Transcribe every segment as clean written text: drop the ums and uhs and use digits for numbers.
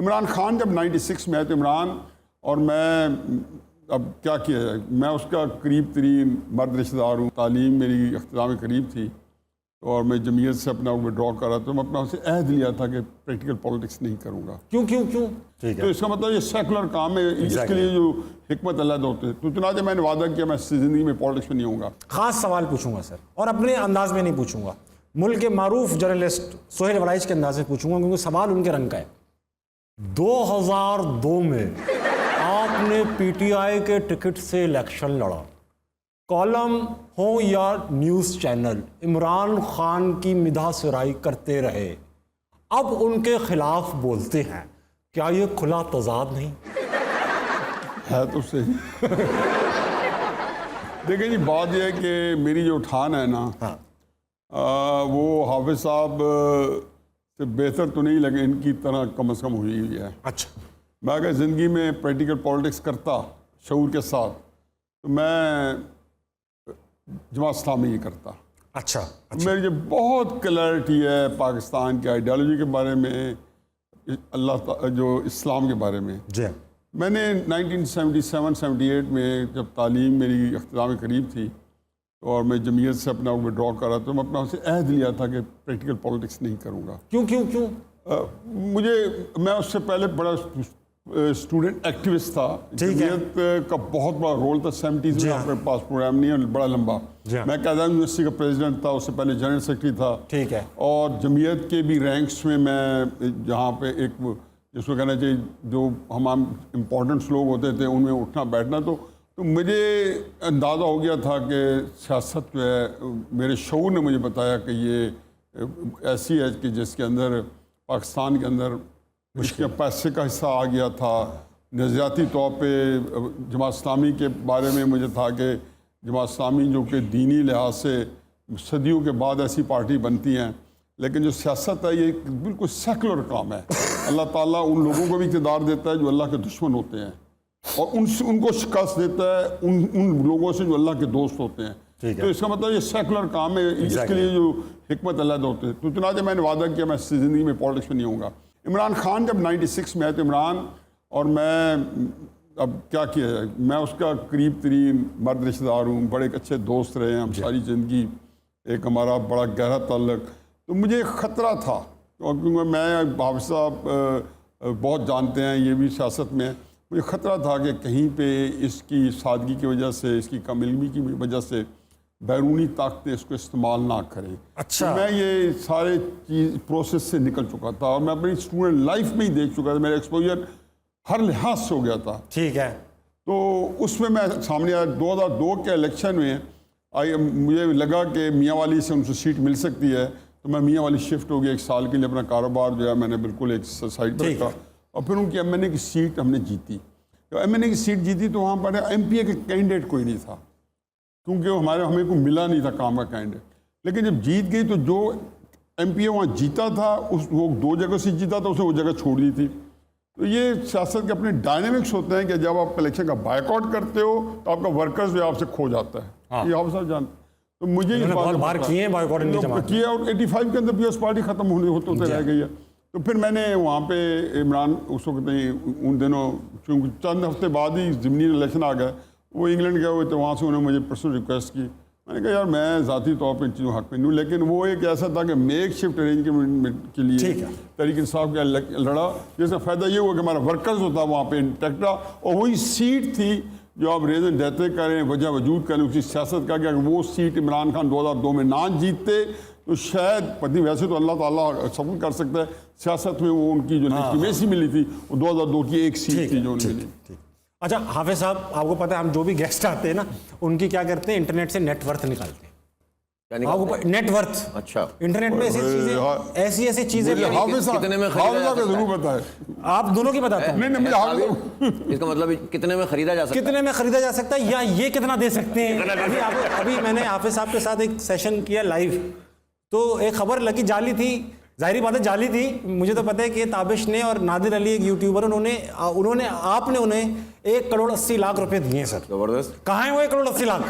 इमरान खान जब 96 में आए तो इमरान और मैं अब क्या किया जाए, मैं उसका करीब तरीन मर्द रिश्तेदार हूँ, तालीम मेरी इख्तिताम करीब थी और मैं जमीयत से अपना विड्रॉ कर रहा था। मैं अपना उसे अहद लिया था कि प्रैक्टिकल पॉलिटिक्स नहीं करूँगा। क्यों क्यों क्यों? तो इसका मतलब ये सेकुलर काम है, इसके लिए जो हिकमत अलग होते हैं। तो चुनाचे मैंने वादा किया मैं ज़िंदगी में पॉलिटिक्स में नहीं होऊंगा। खास सवाल पूछूंगा सर, और अपने अंदाज में नहीं पूछूंगा, मुल्क के मारूफ जर्नलिस्ट सोहेल वलाइच के अंदाज से पूछूंगा, क्योंकि सवाल उनके रंग का है। 2002 में आपने पीटीआई के टिकट से इलेक्शन लड़ा, कॉलम हो या न्यूज़ चैनल इमरान खान की मिधा सुराई करते रहे, अब उनके खिलाफ बोलते हैं, क्या ये खुला तजाद नहीं है? तो सही। देखिए जी, बात यह है कि मेरी जो उठान है ना, हाँ। वो हाफिज साहब से बेहतर तो नहीं लगे, इनकी तरह कम अज़ कम हुई हुई है। अच्छा, मैं अगर ज़िंदगी में प्रैक्टिकल पॉलिटिक्स करता शऊर के साथ तो मैं जमात इस्लामी ही करता। अच्छा, मेरी जो बहुत क्लैरिटी है पाकिस्तान की आइडियालॉजी के बारे में, जो इस्लाम के बारे में। जी। मैंने 1977-78 में जब तालीम मेरी इख्तिताम करीब थी और मैं जमीयत से अपना विड्रॉ कर रहा था, तो मैं अपना उसे अहद लिया था कि प्रैक्टिकल पॉलिटिक्स नहीं करूँगा। क्यों क्यों क्यों? मैं उससे पहले बड़ा स्टूडेंट एक्टिविस्ट था। जमीयत का बहुत बड़ा रोल था 70s में। आपके पास प्रोग्राम नहीं है, बड़ा लंबा। मैं कायदा यूनिवर्सिटी का प्रेसिडेंट था, उससे पहले जनरल सेक्रेटरी था। ठीक है। और जमीयत के भी रैंक्स में मैं, जहाँ पे एक जिसको कहना चाहिए जो हम इम्पोर्टेंट्स लोग होते थे उनमें उठना बैठना, तो मुझे अंदाज़ा हो गया था कि सियासत जो है, मेरे शऊर ने मुझे बताया कि ये ऐसी है कि जिसके अंदर पाकिस्तान के अंदर उसके पैसे का हिस्सा आ गया था। नज़रियाती तौर पे जमात इस्लामी के बारे में मुझे था कि जमात इस्लामी जो कि दीनी लिहाज से सदियों के बाद ऐसी पार्टी बनती हैं, लेकिन जो सियासत है ये बिल्कुल सेकुलर काम है। अल्लाह ताला उन लोगों को भी इक़्तिदार देता है जो अल्लाह के दुश्मन होते हैं, और उनको शिकस्त देता है उन लोगों से जो अल्लाह के दोस्त होते हैं। तो इसका मतलब ये सेकुलर काम है, इसके लिए जो हिकमत अलग होते हैं। तो चुनाचे मैंने वादा किया मैं ज़िंदगी में पॉलिटिक्स में नहीं होऊंगा। इमरान खान जब 96 में आए तो इमरान और मैं, अब क्या किया जाए, मैं उसका करीब तरीन मर्द रिश्तेदार हूँ, बड़े अच्छे दोस्त रहे हैं हम सारी ज़िंदगी, एक हमारा बड़ा गहरा ताल्लुक़। तो मुझे ख़तरा था, और क्योंकि मैं हाफिज साहब बहुत जानते हैं, ये भी सियासत में, मुझे ख़तरा था कि कहीं पे इसकी सादगी की वजह से, इसकी कम इल्मी की वजह से बैरूनी ताकतें इसको इस्तेमाल ना करें। अच्छा। तो मैं ये सारे चीज़ प्रोसेस से निकल चुका था, और मैं अपनी स्टूडेंट लाइफ में ही देख चुका था, मेरा एक्सपोजर हर लिहाज से हो गया था। ठीक है। तो उसमें मैं सामने आया 2002 के इलेक्शन में मुझे लगा कि मियाँ वाली से उनसे सीट मिल सकती है, तो मैं मियाँ वाली शिफ्ट हो गया। 1 साल के लिए अपना कारोबार जो है मैंने बिल्कुल एक साइड पर रखा, और फिर उनकी MNA की सीट हमने जीती। तो MNA की सीट जीती तो वहाँ पर MPA के कैंडिडेट कोई नहीं था, क्योंकि हमें को मिला नहीं था काम का कैंडिडेट। लेकिन जब जीत गई तो जो MPA वहाँ जीता था, वो 2 जगह से जीता था, उसने वो जगह छोड़ दी थी। तो ये सियासत के अपने डायनेमिक्स होते हैं कि जब आप इलेक्शन का बायकॉट करते हो तो आपका वर्कर्स जो आपसे खो जाता है। हाँ। ये आप सब जानते। तो मुझे बहुत बार किए बायकॉट किया, और 85 के अंदर पीएस पार्टी खत्म होते रह गई है। तो फिर मैंने वहाँ पे इमरान उस वक्त नहीं, उन दिनों क्योंकि चंद हफ्ते बाद ही ज़मीनी इलेक्शन आ गए, वो इंग्लैंड गए हुए थे, वहाँ से उन्होंने मुझे पर्सनल रिक्वेस्ट की। मैंने कहा यार मैं ज़ाती तौर पर इन चीज़ों हक़ में नहीं हूँ, लेकिन वो एक ऐसा था कि मेक शिफ्ट अरेंजमेंट के लिए तहरीक इंसाफ का लड़ा, जिसका फ़ायदा ये हुआ कि हमारा वर्कर्स होता वहाँ पे इंटैक्ट रहा, और वही सीट थी जो आप रेजन देते करें, वजह वजूद करें उसी सियासत का। कि अगर वो सीट इमरान खान 2002 में ना जीतते तो शायद पति, वैसे तो अल्लाह ताला सब कुछ कर सकता है, सियासत में वो उनकी जो लेजिटिमेसी मिली थी वो 2002 की एक सीट थी जो उन्हें मिली। अच्छा हाफिज साहब, आपको पता है हम जो भी गेस्ट आते हैं ना, उनकी क्या करते हैं, इंटरनेट से नेटवर्थ निकालते हैं। नेटवर्थ। अच्छा। इंटरनेट में ऐसी चीजें कितने में जरूर बताए, आप दोनों की बताते हैं। इसका मतलब कितने में खरीदा जा सकता है, कितने में खरीदा जा सकता है, या ये कितना दे सकते हैं। अभी मैंने हाफिज साहब के साथ एक सेशन किया लाइव, तो एक खबर लगी जाली थी जाहिर बात है जाली थी। मुझे तो पता है कि ताबिश ने और नादिर अली एक यूट्यूबर उन्होंने आपने उन्हें 1,80,00,000 रुपए दिए हैं सर। जबरदस्त कहाँ है वो 1,80,00,000?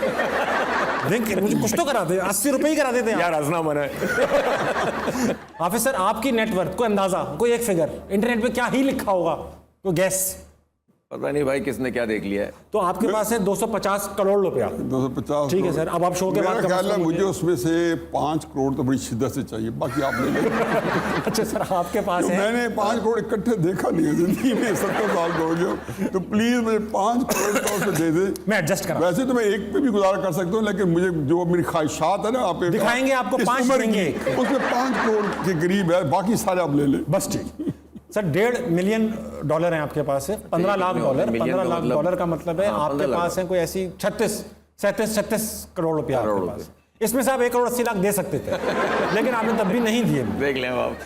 देख मुझे कुछ तो करा दे, 80 रुपए ही करा देते हैं यार, हंसना मना है। हाफिज सर। आपकी नेटवर्थ को अंदाजा, कोई एक फिगर इंटरनेट पे क्या ही लिखा होगा, कोई गैस? पता नहीं भाई किसने क्या देख लिया है। तो आपके पास है 250 करोड़ रुपया। 250। ठीक है सर, अब आप शो के बाद मेरा ख्याल है मुझे उसमें से 5 करोड़ तो बड़ी शिद्दत से चाहिए, बाकी आप ले लें। अच्छा सर, आपके पास है? मैंने 5 करोड़ इकट्ठे देखा नहीं है जिंदगी में, 70 साल हो गए, तो प्लीज मुझे 5 करोड़ का उसमें दे दे। मैं एडजस्ट करा। वैसे तो मैं एक पे भी गुजारा कर सकता हूँ, लेकिन मुझे जो मेरी ख्वाहिशात है ना, आप दिखाएंगे आपको, इस 5 उम्र देंगे। की, उसमें 5 करोड़ के करीब है, बाकी सारे आप ले लें। बस ठीक सर। $1.5 मिलियन है आपके पास है। 15 लाख डॉलर, 15 लाख डॉलर का मतलब है आपके पास है कोई ऐसी 36 करोड़ रुपया आपके पास। इसमें से आप 1,80,00,000 दे सकते थे, लेकिन आपने तब भी नहीं दिए। देख लें आप।